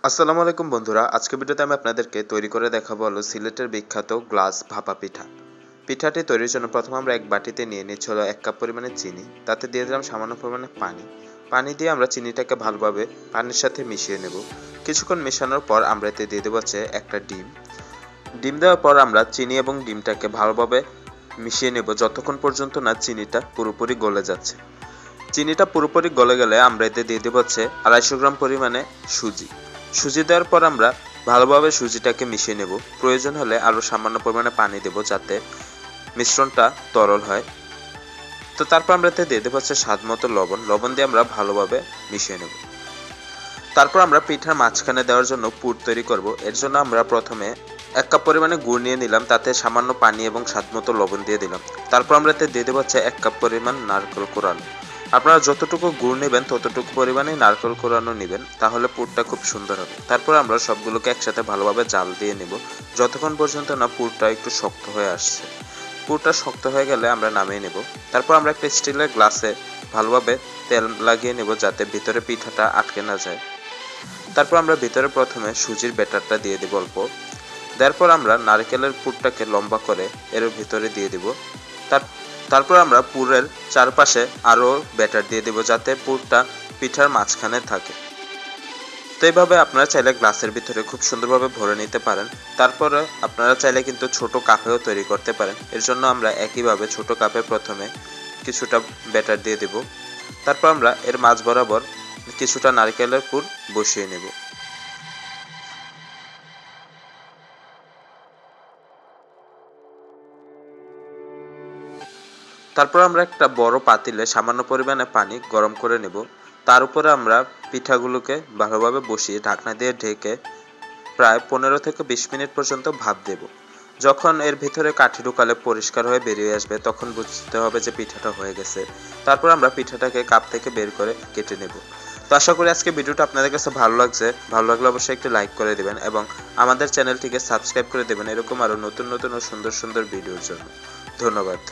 আসসালামু আলাইকুম বন্ধুরা, আজকের ভিডিওতে আমি আপনাদেরকে তৈরি করে দেখাবো হলো সিলেটের বিখ্যাত গ্লাস ভাপা পিঠা। পিঠাটি তৈরির জন্য প্রথমে আমরা এক বাটিতে নিয়ে নিচ্ছি হলো 1 কাপ পরিমাণে চিনি, তাতে দিয়ে দিলাম সামান্য পরিমাণে পানি দিয়ে আমরা চিনিটাকে ভালোভাবে পানির সাথে মিশিয়ে নেব। কিছুক্ষণ মেশানোর পর আমরা এতে দিয়ে দেবো একটা ডিম দেওয়ার পর আমরা চিনি এবং ডিমটাকে ভালোভাবে মিশিয়ে নেব যতক্ষণ পর্যন্ত না চিনিটা পুরোপুরি গলে যাচ্ছে। চিনিটা পুরোপুরি গলে গেলে আমরা এতে দিয়ে দেবো 250 গ্রাম পরিমাণে সুজি দেওয়ার পর আমরা ভালোভাবে সুজিটাকে মিশিয়ে নেব। প্রয়োজন হলে আরও সামান্য পরিমাণে পানি দেব যাতে মিশ্রণটা তরল হয়। তো তারপর আমরা এতে দিয়ে দেবো স্বাদ মতো লবণ দিয়ে আমরা ভালোভাবে মিশিয়ে নেব। তারপর আমরা পিঠার মাঝখানে দেওয়ার জন্য পুর তৈরি করব। এর জন্য আমরা প্রথমে 1 কাপ পরিমাণে গুড় নিয়ে নিলাম, তাতে সামান্য পানি এবং স্বাদ মতো লবণ দিয়ে দিলাম। তারপর আমরা এতে দিয়ে দেবো 1 কাপ পরিমাণ নারকেল কোরানো। আপনারা যতটুকু গুড় নেবেন ততটুকু পরিমাণে নারকেল কোরানো নেবেন, তাহলে পুরটা খুব সুন্দর হবে। তারপর আমরা সবগুলোকে একসাথে ভালোভাবে জাল দিয়ে নেব যতক্ষণ পর্যন্ত না পুরটা একটু শক্ত হয়ে আসছে। পুরটা শক্ত হয়ে গেলে আমরা নামিয়ে নেব। তারপর আমরা একটা স্টিলের গ্লাসে ভালোভাবে তেল লাগিয়ে নেব যাতে ভিতরে পিঠাটা আটকে না যায়। তারপর আমরা ভিতরে প্রথমে সুজির ব্যাটারটা দিয়ে দেব অল্প। তারপর আমরা নারকেলের পুরটাকে লম্বা করে এর ভিতরে দিয়ে দেব। তারপর আমরা পুরের চারপাশে আরও ব্যাটার দিয়ে দেব যাতে পুরটা পিঠার মাঝখানে থাকে। তো এইভাবে আপনারা চাইলে গ্লাসের ভিতরে খুব সুন্দরভাবে ভরে নিতে পারেন। তারপরে আপনারা চাইলে কিন্তু ছোট কাপেও তৈরি করতে পারেন। এর জন্য আমরা একইভাবে ছোট কাপে প্রথমে কিছুটা ব্যাটার দিয়ে দেব। তারপর আমরা এর মাঝ বরাবর কিছুটা নারকেলের পুর বসিয়ে নেব। তারপর আমরা একটা বড় পাতিলে সামান্য পরিমাণে পানি গরম করে নেব। তার উপরে আমরা পিঠাগুলোকে ভালোভাবে বসিয়ে ঢাকনা দিয়ে ঢেকে প্রায় 15 থেকে 20 মিনিট পর্যন্ত ভাপ দেব। যখন এর ভিতরে কাঠি ঢুকালে পরিষ্কার হয়ে বেরিয়ে আসবে তখন বুঝতে হবে যে পিঠাটা হয়ে গেছে। তারপর আমরা পিঠাটাকে কাপ থেকে বের করে কেটে নেব। তো আশা করি আজকে ভিডিওটা আপনাদের কাছে ভালো লাগছে। ভালো লাগলে অবশ্যই একটু লাইক করে দিবেন এবং আমাদের চ্যানেলটিকে সাবস্ক্রাইব করে দেবেন এরকম আরও নতুন নতুন ও সুন্দর সুন্দর ভিডিওর জন্য। ধন্যবাদ।